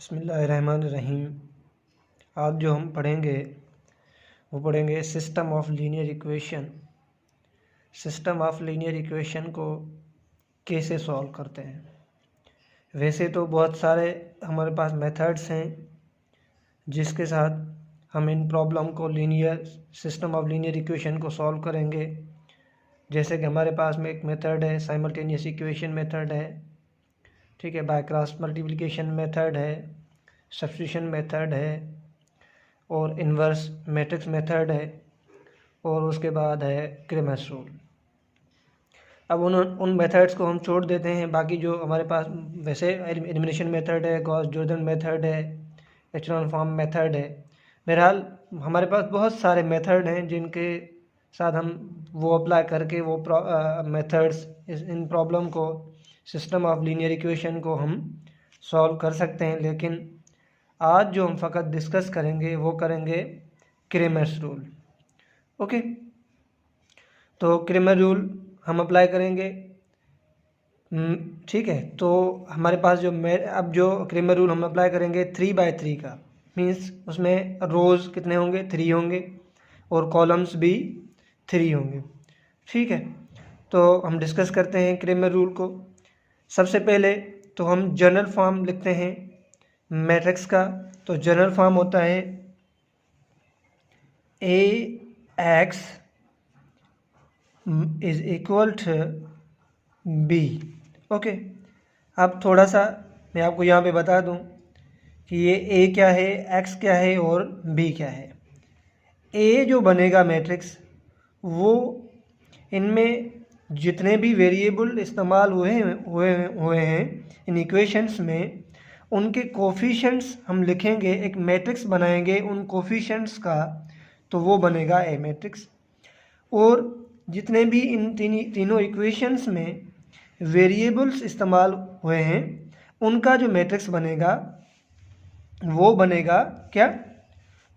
बिस्मिल्लाहिर्रहमानिर्रहीम। आज जो हम पढ़ेंगे वो पढ़ेंगे system of linear equation. System of linear equation को कैसे सॉल्व करते हैं। वैसे तो बहुत सारे हमारे पास मेथड्स हैं जिसके साथ हम इन प्रॉब्लम को सिस्टम ऑफ लीनियर इक्वेशन को सॉल्व करेंगे। जैसे कि हमारे पास में एक मेथड है, साइमल्टेनियस इक्वेशन मेथड है, ठीक है, बाय क्रॉस मल्टीप्लिकेशन मेथड है, सब्स्टिट्यूशन मेथड है और इन्वर्स मैट्रिक्स मेथड है और उसके बाद है क्रेमर्स रूल। अब उन मेथड्स को हम छोड़ देते हैं। बाकी जो हमारे पास वैसे एलिमिनेशन मेथड है, गॉस जॉर्डन मेथड है, एचलॉन फॉर्म मेथड है। बहरहाल हमारे पास बहुत सारे मेथड हैं जिनके साथ हम वो अप्लाई करके वो मेथड्स इन प्रॉब्लम को सिस्टम ऑफ लीनियर इक्वेशन को हम सॉल्व कर सकते हैं। लेकिन आज जो हम फ़कत डिस्कस करेंगे वो करेंगे क्रेमर्स रूल। ओके, तो क्रेमर रूल हम अप्लाई करेंगे। ठीक है, तो हमारे पास अब जो क्रेमर रूल हम अप्लाई करेंगे 3/3 का, मीन्स उसमें रोज़ कितने होंगे, 3 होंगे और कॉलम्स भी 3 होंगे। ठीक है, तो हम डिस्कस करते हैं क्रेमर रूल को। सबसे पहले तो हम जनरल फॉर्म लिखते हैं मैट्रिक्स का। तो जनरल फॉर्म होता है AX is equal to B। Okay, अब थोड़ा सा मैं आपको यहाँ पे बता दूँ कि ये A क्या है, X क्या है और B क्या है। A जो बनेगा मैट्रिक्स, वो इनमें जितने भी वेरिएबल इस्तेमाल हुए हैं इन इक्वेशंस में, उनके कोफिशिएंट्स हम लिखेंगे, एक मैट्रिक्स बनाएंगे उन कोफिशिएंट्स का, तो वो बनेगा ए मैट्रिक्स। और जितने भी इन तीनों इक्वेशंस में वेरिएबल्स इस्तेमाल हुए हैं उनका जो मैट्रिक्स बनेगा वो बनेगा क्या,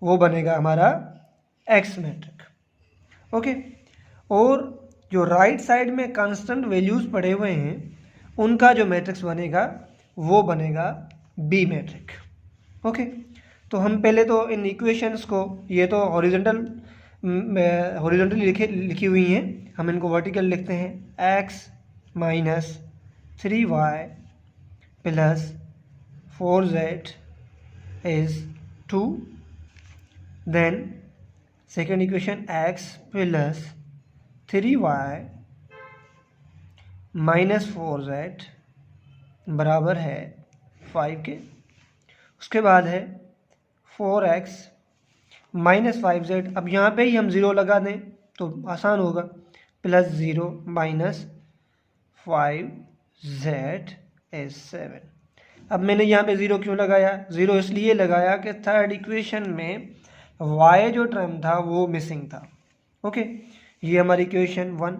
वो बनेगा हमारा एक्स मैट्रिक। ओके, और जो राइट साइड में कांस्टेंट वैल्यूज़ पड़े हुए हैं उनका जो मैट्रिक्स बनेगा वो बनेगा बी मैट्रिक। ओके, तो हम पहले तो इन इक्वेशंस को, ये तो हॉरिजॉन्टली लिखी हुई हैं, हम इनको वर्टिकल लिखते हैं। x minus 3y plus 4z is 2। Then second equation x plus 3y minus 4z बराबर है 5 के। उसके बाद है 4x माइनस 5z। अब यहाँ पे ही हम 0 लगा दें तो आसान होगा, प्लस 0 माइनस 5z इज 7। अब मैंने यहाँ पे 0 क्यों लगाया, 0 इसलिए लगाया कि थर्ड इक्वेशन में y जो टर्म था वो मिसिंग था। ओके, ये हमारी इक्वेशन 1,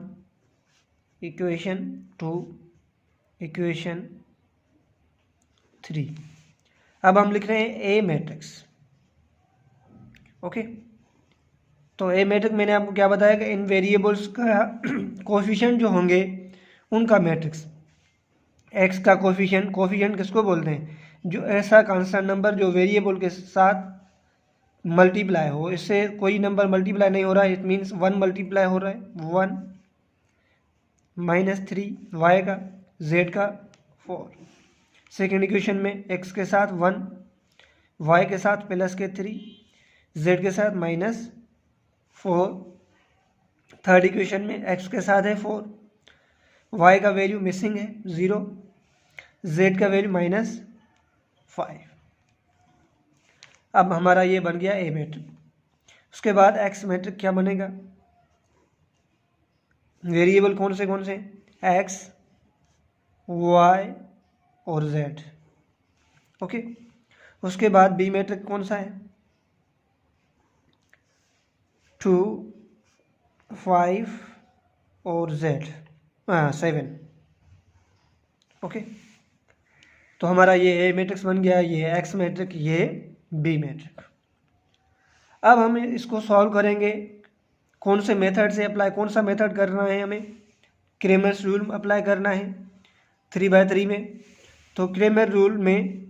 इक्वेशन 2, इक्वेशन 3। अब हम लिख रहे हैं ए मैट्रिक्स। ओके, तो ए मैट्रिक्स मैंने आपको क्या बताया कि इन वेरिएबल्स का कोफिशिएंट जो होंगे उनका मैट्रिक्स। एक्स का कोफिशिएंट किसको बोलते हैं, जो ऐसा कांस्टेंट नंबर जो वेरिएबल के साथ मल्टीप्लाई हो। इससे कोई नंबर मल्टीप्लाई नहीं हो रहा है, इट मीन्स 1 मल्टीप्लाई हो रहा है। 1 माइनस 3 वाई का, जेड का 4। सेकेंड इक्वेशन में एक्स के साथ 1, वाई के साथ प्लस के 3, जेड के साथ माइनस 4। थर्ड इक्वेशन में एक्स के साथ है 4, वाई का वैल्यू मिसिंग है 0, जेड का वैल्यू माइनस 5। अब हमारा ये बन गया ए मैट्रिक। उसके बाद एक्स मैट्रिक क्या बनेगा, वेरिएबल कौन से एक्स, वाई और जेड। ओके, उसके बाद बी मैट्रिक कौन सा है, 2, 5 और जेड 7। ओके, तो हमारा ये ए मैट्रिक्स बन गया, ये एक्स मैट्रिक, ये बी मैट्रिक। अब हम इसको सॉल्व करेंगे कौन से मेथड से अप्लाई, कौन सा मेथड करना है हमें, क्रेमर्स रूल अप्लाई करना है 3/3 में। तो क्रेमर रूल में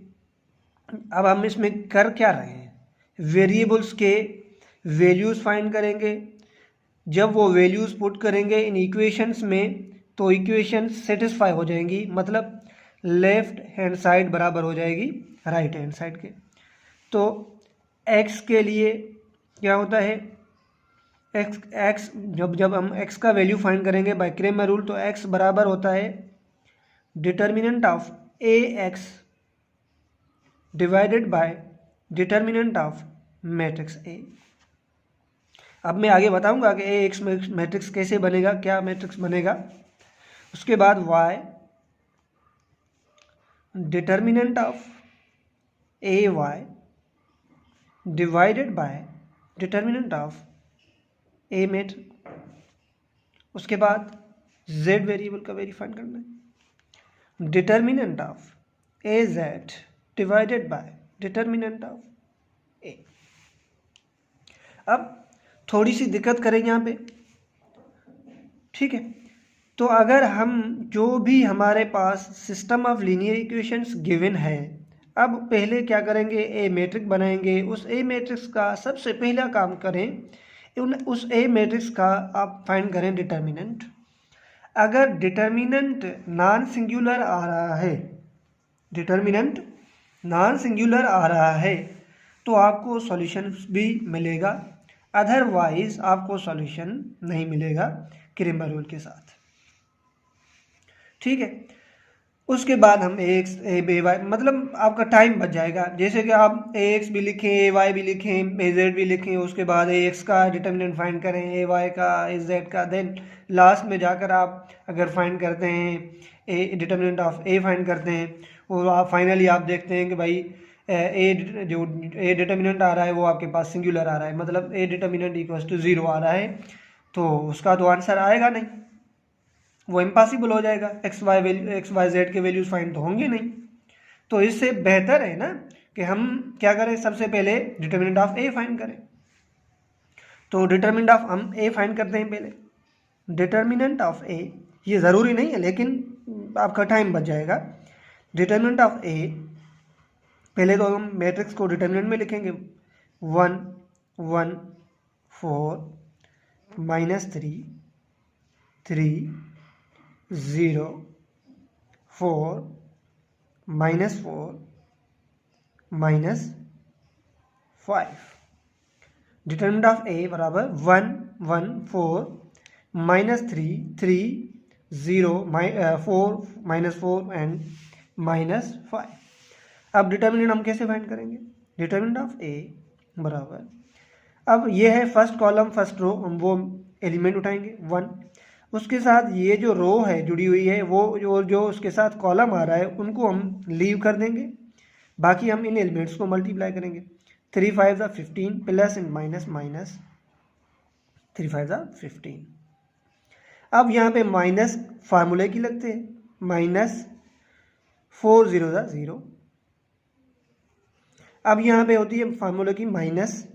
अब हम इसमें कर क्या रहे हैं, वेरिएबल्स के वैल्यूज़ फाइंड करेंगे। जब वो वैल्यूज़ पुट करेंगे इन इक्वेशंस में तो इक्वेशंस सेटिस्फाई हो जाएंगी, मतलब लेफ्ट हैंड साइड बराबर हो जाएगी राइट हैंड साइड के। तो x के लिए क्या होता है, x जब हम x का वैल्यू फाइंड करेंगे बाय क्रेमर रूल, तो x बराबर होता है determinant of ax divided by determinant of matrix A। अब मैं आगे बताऊंगा कि ax मैट्रिक्स कैसे बनेगा, क्या मैट्रिक्स बनेगा। उसके बाद y determinant of ay divided by determinant of A matrix. उसके बाद z वेरिएबल का वैल्यू फाइंड करना है, determinant of A Z divided by determinant of A. अब थोड़ी सी दिक्कत करेंगे यहाँ पे, ठीक है। तो अगर हम जो भी हमारे पास system of linear equations given है, अब पहले क्या करेंगे, ए मैट्रिक्स बनाएंगे। उस ए मैट्रिक्स का सबसे पहला काम करें, उस ए मैट्रिक्स का आप फाइंड करें डिटर्मिनेंट। अगर डिटर्मिनेंट नॉन सिंगुलर आ रहा है, डिटर्मिनेंट नॉन सिंगुलर आ रहा है तो आपको सॉल्यूशन भी मिलेगा, अदरवाइज आपको सॉल्यूशन नहीं मिलेगा क्रेमर रूल के साथ, ठीक है। उसके बाद हम ax ay मतलब आपका टाइम बच जाएगा। जैसे कि आप ax भी लिखें, ay भी लिखें, az भी लिखें, उसके बाद ax का डिटर्मिनेंट फाइंड करें, ay का, az का, देन लास्ट में जाकर आप अगर फाइंड करते हैं डिटर्मिनेंट ऑफ a फाइंड करते हैं, और आप फाइनली आप देखते हैं कि भाई जो a डिटर्मिनेंट आ रहा है वो आपके पास सिंगुलर आ रहा है, मतलब a डिटर्मिनेंट इक्वल्स टू 0 आ रहा है, तो उसका तो आंसर आएगा नहीं, वो इम्पॉसिबल हो जाएगा। एक्स वाई जेड के वैल्यूज फाइंड तो होंगे नहीं। तो इससे बेहतर है ना कि हम क्या करें, सबसे पहले डिटर्मिनेंट ऑफ ए फाइंड करें। तो डिटर्मिनेंट ऑफ हम ए फाइंड करते हैं पहले, डिटर्मिनेंट ऑफ ए, ये ज़रूरी नहीं है लेकिन आपका टाइम बच जाएगा। डिटर्मिनेंट ऑफ ए, पहले तो हम मैट्रिक्स को डिटर्मिनेंट में लिखेंगे, 1 1 4 -3 3 0 4 -4 -5। डिटर्मिनेंट ऑफ ए बराबर 1 1 4 -3 3 0 4 -4 एंड -5। अब डिटर्मिनेंट हम कैसे फाइंड करेंगे, डिटर्मिनेंट ऑफ ए बराबर, अब ये है फर्स्ट कॉलम फर्स्ट रो, हम वो एलिमेंट उठाएंगे 1, उसके साथ ये जो रो है जुड़ी हुई है वो जो उसके साथ कॉलम आ रहा है उनको हम लीव कर देंगे, बाकी हम इन एलिमेंट्स को मल्टीप्लाई करेंगे। 3 5 15 प्लस एंड माइनस माइनस 3 5 15। अब यहाँ पे माइनस फार्मूले की लगते हैं, -4 0 0। अब यहाँ पे होती है फार्मूले की माइनस,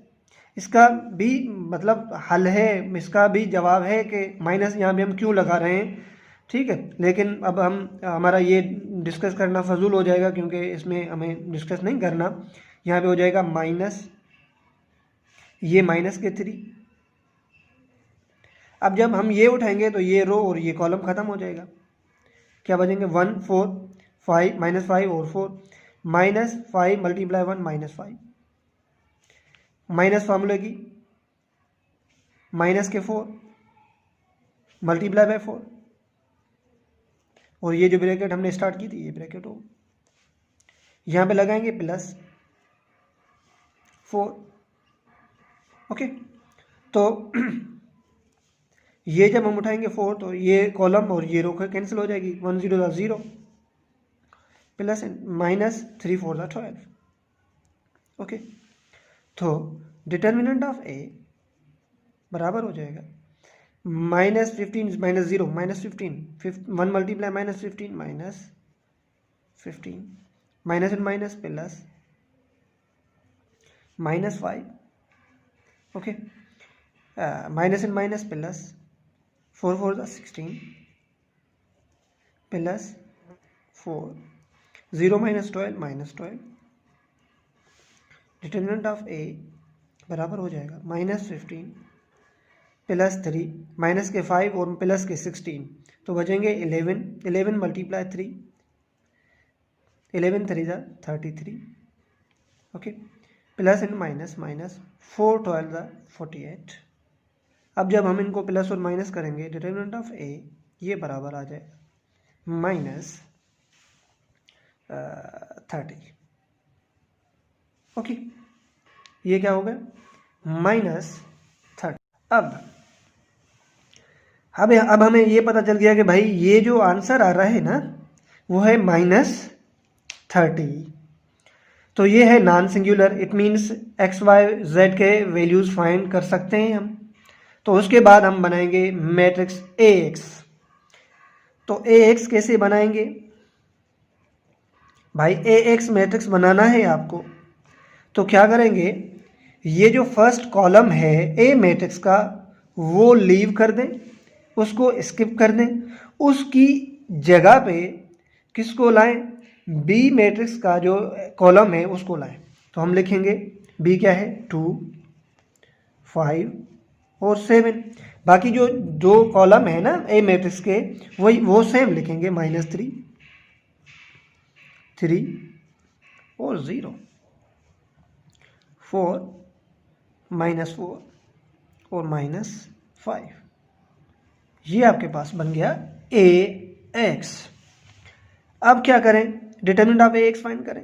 इसका भी मतलब हल है, इसका भी जवाब है कि माइनस यहाँ पे हम क्यों लगा रहे हैं, ठीक है। लेकिन अब हमारा ये डिस्कस करना फजूल हो जाएगा क्योंकि इसमें हमें डिस्कस नहीं करना। यहाँ पे हो जाएगा माइनस, ये -3। अब जब हम ये उठाएंगे तो ये रो और ये कॉलम ख़त्म हो जाएगा, क्या बचेंगे 1 4 5 -5 और 4 -5 × 1 -5, माइनस फार्मूले की माइनस के 4 × 4, और ये जो ब्रैकेट हमने स्टार्ट की थी ये ब्रैकेट हो, यहाँ पे लगाएंगे +4, ओके। तो ये जब हम उठाएंगे 4 तो ये कॉलम और ये रो कैंसिल हो जाएगी, 1 0 0 प्लस -3 4 12, ओके। तो डिटर्मिनेंट ऑफ ए बराबर हो जाएगा -15 -0 -15 1 × -15 -15 minus and minus plus -5, okay, minus and minus plus 4 4 16 प्लस 4 0 -12 -12 डिटर्मिनेंट ऑफ ए बराबर हो जाएगा -15 प्लस 3 माइनस के 5 और प्लस के 16, तो बचेंगे 11, 11 मल्टीप्लाई 3, 11 3 जा 33, okay, plus and minus minus 4 12 जा 48। अब जब हम इनको प्लस और माइनस करेंगे डिटर्मिनेंट ऑफ ए ये बराबर आ जाएगा -30, ओके, ये क्या हो गया -30। अब हमें ये पता चल गया कि भाई ये जो आंसर आ रहा है ना वो है -30, तो ये है non singular, it means X Y Z के वैल्यूज फाइंड कर सकते हैं हम। तो उसके बाद हम बनाएंगे मैट्रिक्स AX। तो AX कैसे बनाएंगे भाई? AX मैट्रिक्स बनाना है आपको, तो क्या करेंगे, ये जो फर्स्ट कॉलम है A मैट्रिक्स का वो लीव कर दें, उसको स्किप कर दें, उसकी जगह पे किसको लाएं? B मैट्रिक्स का जो कॉलम है उसको लाएं। तो हम लिखेंगे B क्या है 2, 5 और 7। बाकी जो दो कॉलम है ना A मैट्रिक्स के वो सेम लिखेंगे -3, 3 और 0, 4, -4 और -5। ये आपके पास बन गया AX। अब क्या करें? डिटर्मिनेंट ऑफ AX फाइंड करें।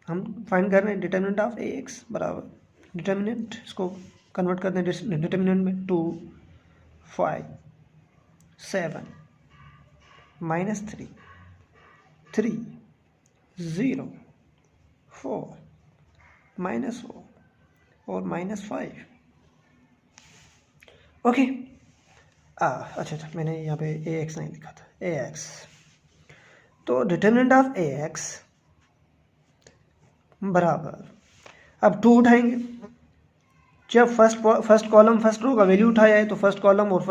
हम फाइंड कर रहे हैं डिटर्मिनेंट ऑफ AX बराबर डिटर्मिनेंट, इसको कन्वर्ट कर दें डिटर्मिनेंट में 2, 5, 7, -3, 3, 0, 4, -4 और -5, ओके। अच्छा मैंने यहाँ पे AX नहीं लिखा था, AX। तो डिटर्मिनेंट ऑफ AX बराबर, अब 2 उठाएंगे। जब फर्स्ट कॉलम फर्स्ट रो का वैल्यू उठाया है तो फर्स्ट कॉलम और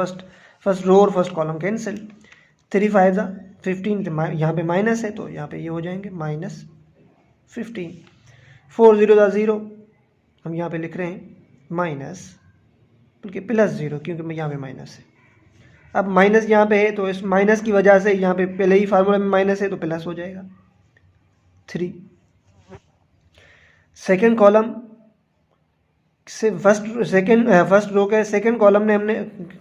फर्स्ट रो और फर्स्ट कॉलम कैंसिल, 3 5 जा 15, यहाँ पे माइनस है तो यहाँ पे ये हो जाएंगे -15, 4 0 जा 0, हम यहाँ पे लिख रहे हैं माइनस बल्कि +0 क्योंकि यहाँ पे माइनस है। अब माइनस यहाँ पे है तो इस माइनस की वजह से यहाँ पे पहले ही फार्मूला में माइनस है तो प्लस हो जाएगा 3। सेकेंड कॉलम से फर्स्ट रो के सेकेंड कॉलम ने हमने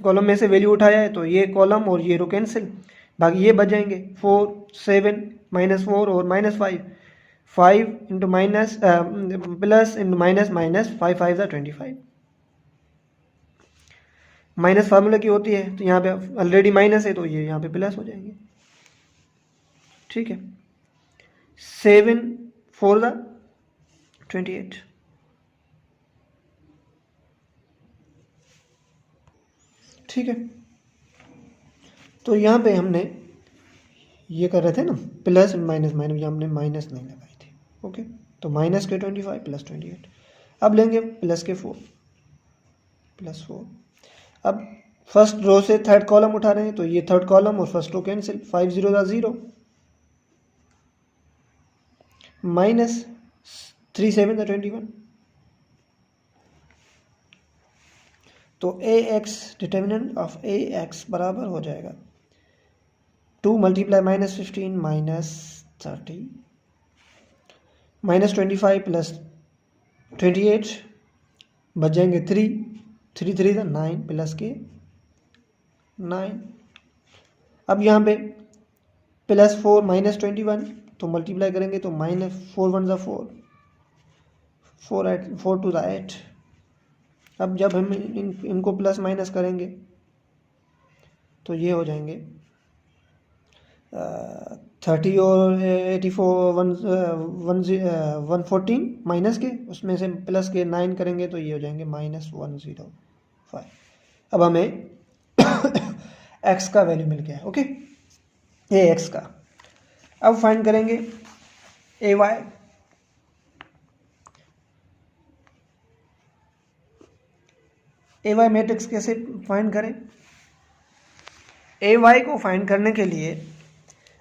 कॉलम में से वैल्यू उठाया है तो ये कॉलम और ये रो कैंसिल, बाकी ये बच जाएंगे 4, 7, -4 और -5, 5 into minus plus into minus minus 5 5 जा 25। माइनस फार्मूला की होती है तो यहाँ पे ऑलरेडी माइनस है तो ये यहाँ पे प्लस हो जाएंगे, ठीक है। 7 4 जा 28, ठीक है। तो यहाँ पे हमने ये कर रहे थे ना प्लस माइनस माइनस, यहाँ हमने माइनस नहीं लगाई थी, ओके। तो माइनस के 25 प्लस 28। अब लेंगे प्लस के 4 प्लस 4। अब फर्स्ट रो से थर्ड कॉलम उठा रहे हैं तो ये थर्ड कॉलम और फर्स्ट रो कैंसिल, 5 0 जा 0, माइनस 3 7 जा 21। तो AX डिटर्मिनेंट ऑफ AX बराबर हो जाएगा 2 मल्टीप्लाई -15 -30 -25 प्लस 28, बच जाएंगे 3 3 3 था 9 प्लस के 9। अब यहाँ पे +4 -21 तो मल्टीप्लाई करेंगे तो -4 1 जा 4, 4 2 जा 8। अब जब हम इनको प्लस माइनस करेंगे तो ये हो जाएंगे 30 और 84 114 माइनस के, उसमें से प्लस के 9 करेंगे तो ये हो जाएंगे -105। अब हमें x का वैल्यू मिल गया है, ओके, ये x का। अब फाइंड करेंगे AY। AY मैट्रिक्स कैसे फाइंड करें? AY को फाइंड करने के लिए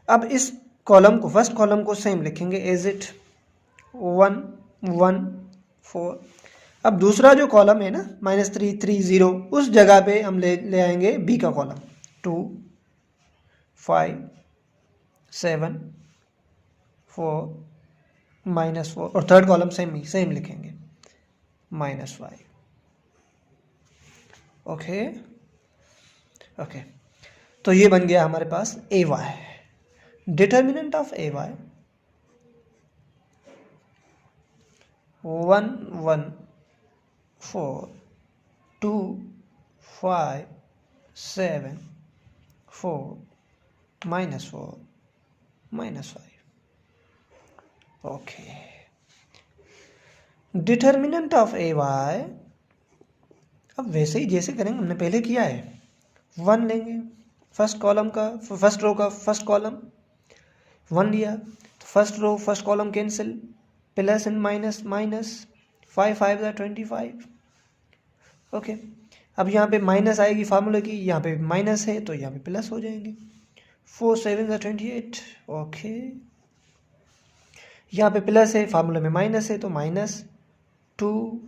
अब इस कॉलम को फर्स्ट कॉलम को सेम लिखेंगे एज इट 1 1 4। अब दूसरा जो कॉलम है ना -3 3 0, उस जगह पे हम ले आएंगे बी का कॉलम 2 5 7 4 -4, और थर्ड कॉलम सेम लिखेंगे -5। ओके, तो ये बन गया हमारे पास A Y. Determinant of A Y 1 1 4 2 5 7 4 -4 -5। Okay, determinant of A Y अब वैसे ही जैसे करेंगे हमने पहले किया है, 1 लेंगे, फर्स्ट रो का फर्स्ट कॉलम 1 लिया, तो first row first column cancel, plus and minus minus, 5 5 25। Okay, अब यहाँ पे माइनस आएगी फार्मूले की, यहाँ पे माइनस है तो यहाँ पे प्लस हो जाएंगे, 4 7 28। ओके, यहाँ पे प्लस है फार्मूले में माइनस है तो -2,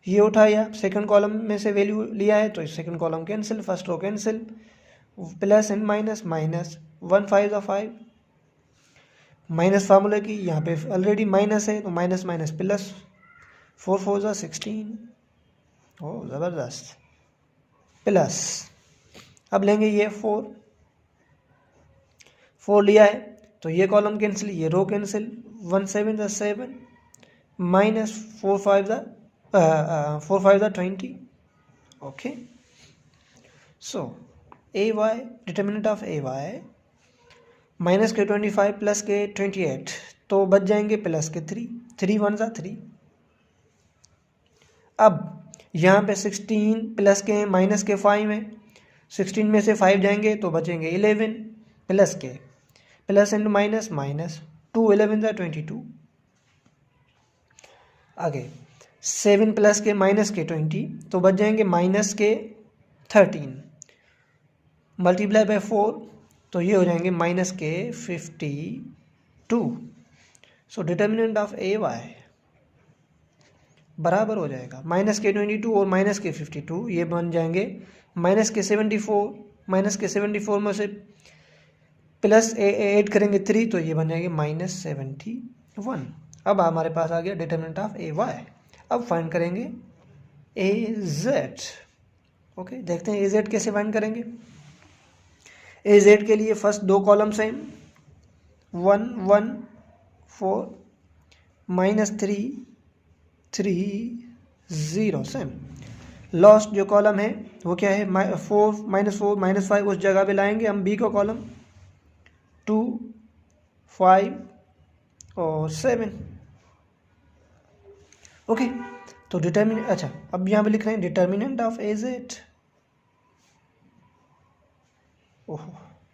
ये उठाया, सेकंड कॉलम में से वैल्यू लिया है तो second column cancel, first row cancel, plus and minus minus, 1 5 5, minus फार्मूले की, यहाँ पे ऑलरेडी माइनस है तो माइनस माइनस प्लस, 4 4 16। ओ ज़बरदस्त, प्लस। अब लेंगे ये 4 लिया है तो ये कॉलम कैंसिल, ये row cancel, 1 7 7 minus 4 5 20। Okay, so A Y, determinant of A Y minus के 25 प्लस के 28, तो बच जाएंगे प्लस के 3 3 1 3। अब यहाँ पे 16 प्लस के माइनस के 5 है, 16 में से 5 जाएंगे तो बचेंगे 11, प्लस के प्लस एंड माइनस माइनस, 2 11 22। आगे 7 प्लस के माइनस के 20, तो बच जाएंगे माइनस के 13, मल्टीप्लाई बाय 4 तो ये हो जाएंगे माइनस के 52। So determinant of A Y बराबर हो जाएगा माइनस के 22 और माइनस के 52, ये बन जाएंगे माइनस के 74, माइनस के 74 में से प्लस ऐड करेंगे 3 तो ये बन जाएंगे -71। अब हमारे पास आ गया डिटर्मिनेंट ऑफ ए वाई। अब फाइंड करेंगे ए जेड। ओके, देखते हैं ए जेड कैसे फाइंड करेंगे। ए जेड के लिए फर्स्ट दो कॉलम सेम, 1 1 4 -3 3 0 सेम। लास्ट जो कॉलम है वो क्या है, 4 -5 उस जगह पे लाएंगे हम बी का कॉलम, 2 5 और 7। ओके, तो अच्छा अब यहाँ पे लिख रहे हैं डिटर्मिनेंट ऑफ ए जेड। ओहो,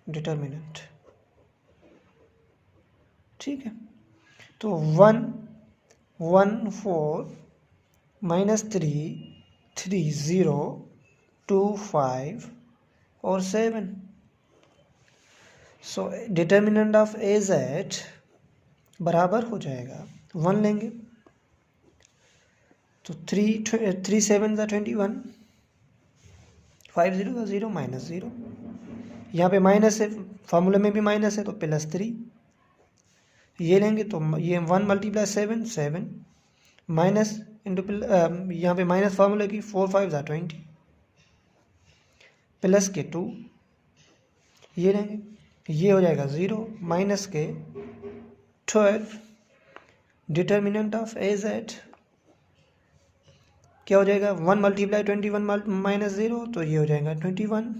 डिटर्मिनेंट, ठीक है, तो 1 1 4 -3 3 0 2 5 और 7। So determinant of A Z बराबर हो जाएगा 1 लेंगे तो 3 7 21, 5 0 0 -0, यहाँ पे माइनस है, फार्मूले में भी माइनस है तो +3, ये लेंगे तो ये 1 × 7 7 माइनस इंटू यहाँ पे माइनस फार्मूले की, 4 5 20, प्लस के 2, ये लेंगे, ये हो जाएगा 0 माइनस के 12। डिटर्मिनेंट ऑफ ए जेड क्या हो जाएगा, 1 × 21 -0 तो ये हो जाएगा 21,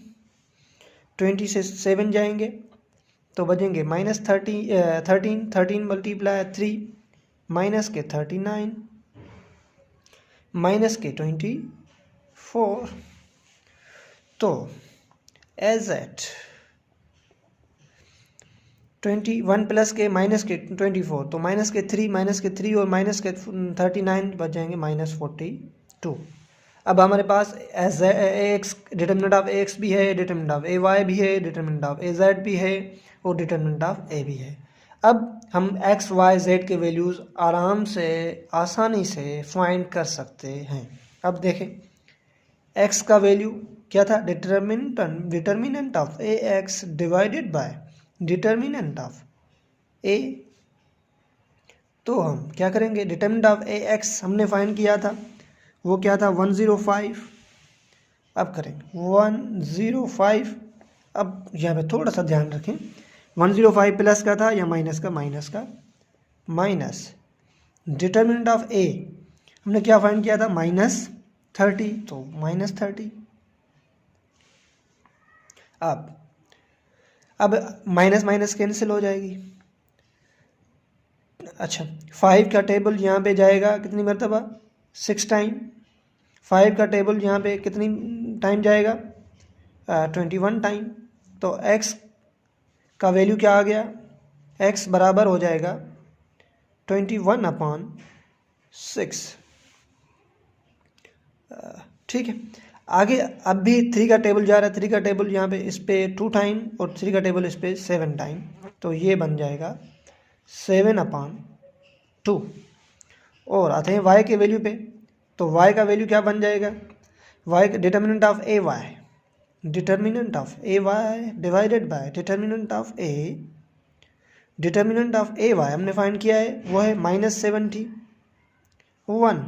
20 से 7 जाएंगे तो बचेंगे -13 13 × 3 माइनस के 39 माइनस के 24। तो एज एट 21 प्लस के माइनस के 24, तो माइनस के 3 और माइनस के 39 बच जाएंगे -42। अब हमारे पास as X, determinant of X भी है, डिटर्मिनेंट ऑफ ए वाई भी है, डिटर्मिनेंट ऑफ ए जेड भी है और डिटर्मिनेंट ऑफ ए भी है। अब हम एक्स वाई जेड के वैल्यूज़ आराम से आसानी से फाइंड कर सकते हैं। अब देखें एक्स का वैल्यू क्या था, determinant of A X divided by determinant of A. तो हम क्या करेंगे, डिटर्मिनेंट ऑफ ए एक्स हमने फाइंड किया था, वो क्या था 105। अब करेंगे 105। अब यहाँ पे थोड़ा सा ध्यान रखें, 105 प्लस का था या माइनस का, माइनस डिटर्मिनेंट ऑफ ए हमने क्या फाइंड किया था -30, तो -30। अब माइनस माइनस कैंसिल हो जाएगी। अच्छा 5 का टेबल यहाँ पे जाएगा कितनी मरतबा, 6 टाइम। 5 का टेबल यहाँ पे कितनी टाइम जाएगा, 21 टाइम। तो x का वैल्यू क्या आ गया, x बराबर हो जाएगा 21/6। ठीक है, आगे अब भी 3 का टेबल जा रहा है, 3 का टेबल यहाँ पे इस पे 2 टाइम और 3 का टेबल इस पे 7 टाइम, तो ये बन जाएगा 7/2। और आते हैं y के वैल्यू पे, तो y का वैल्यू क्या बन जाएगा, y का determinant of A Y, determinant of A Y divided by determinant of A. Determinant of A Y हमने फाइंड किया है, वो है -71।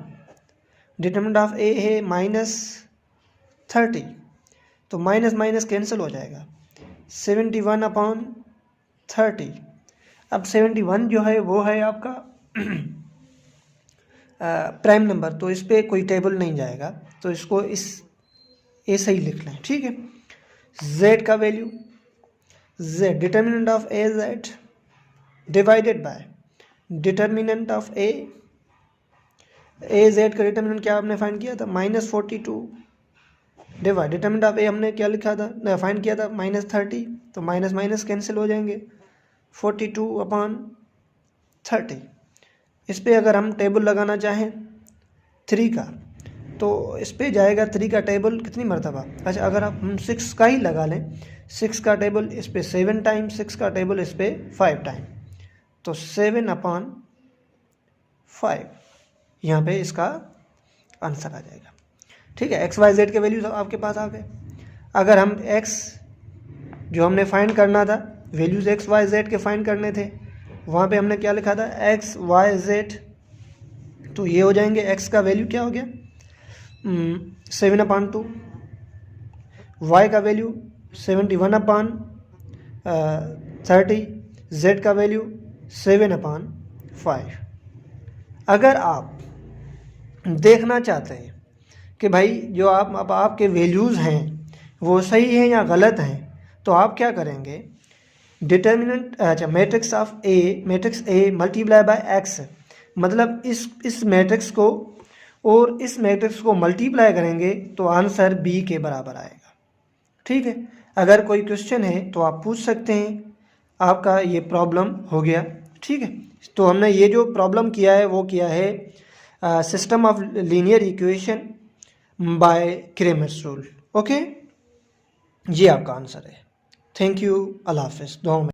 डिटर्मिनेंट ऑफ ए है -30, तो माइनस माइनस कैंसिल हो जाएगा, 71/30। अब 71 जो है वो है आपका प्राइम नंबर, तो इस पर कोई टेबल नहीं जाएगा, तो इसको इस ऐसे ही लिख लें। ठीक है, z का value, z determinant of A Z divided by determinant of A Z का डिटर्मिनेंट क्या आपने फाइंड किया था -42 डिवाइड डिटर्मिनेंट ऑफ ए हमने क्या लिखा था, फाइंड किया था -30, तो माइनस माइनस कैंसिल हो जाएंगे, 42/30। इस पे अगर हम टेबल लगाना चाहें 3 का, तो इस पे जाएगा 3 का टेबल कितनी मरतबा। अच्छा अगर आप हम 6 का ही लगा लें, 6 का टेबल इस पे 7 टाइम, 6 का टेबल इस पे 5 टाइम, तो 7/5 यहाँ पे इसका आंसर आ जाएगा। ठीक है, एक्स वाई जेड के वैल्यूज आपके पास आ गए। अगर हम एक्स जो हमने फाइंड करना था, वैल्यूज एक्स वाई जेड के फाइंड करने थे, वहाँ पे हमने क्या लिखा था एक्स वाई जेड, तो ये हो जाएंगे एक्स का वैल्यू क्या हो गया 7/2, वाई का वैल्यू 71/30, जेड का वैल्यू 7/5। अगर आप देखना चाहते हैं कि भाई जो आप आपके वैल्यूज़ हैं वो सही हैं या गलत हैं, तो आप क्या करेंगे, डिटर्मिनेंट अच्छा matrix of A, matrix A multiply by x, मतलब इस मैट्रिक्स को और इस मैट्रिक्स को मल्टीप्लाई करेंगे तो आंसर बी के बराबर आएगा। ठीक है, अगर कोई क्वेश्चन है तो आप पूछ सकते हैं, आपका ये प्रॉब्लम हो गया। ठीक है, तो हमने ये जो प्रॉब्लम किया है वो किया है system of linear equation by Cramer's rule. Okay, ये आपका आंसर है। थैंक यू, अल्लाह हाफिज़, दुआ में।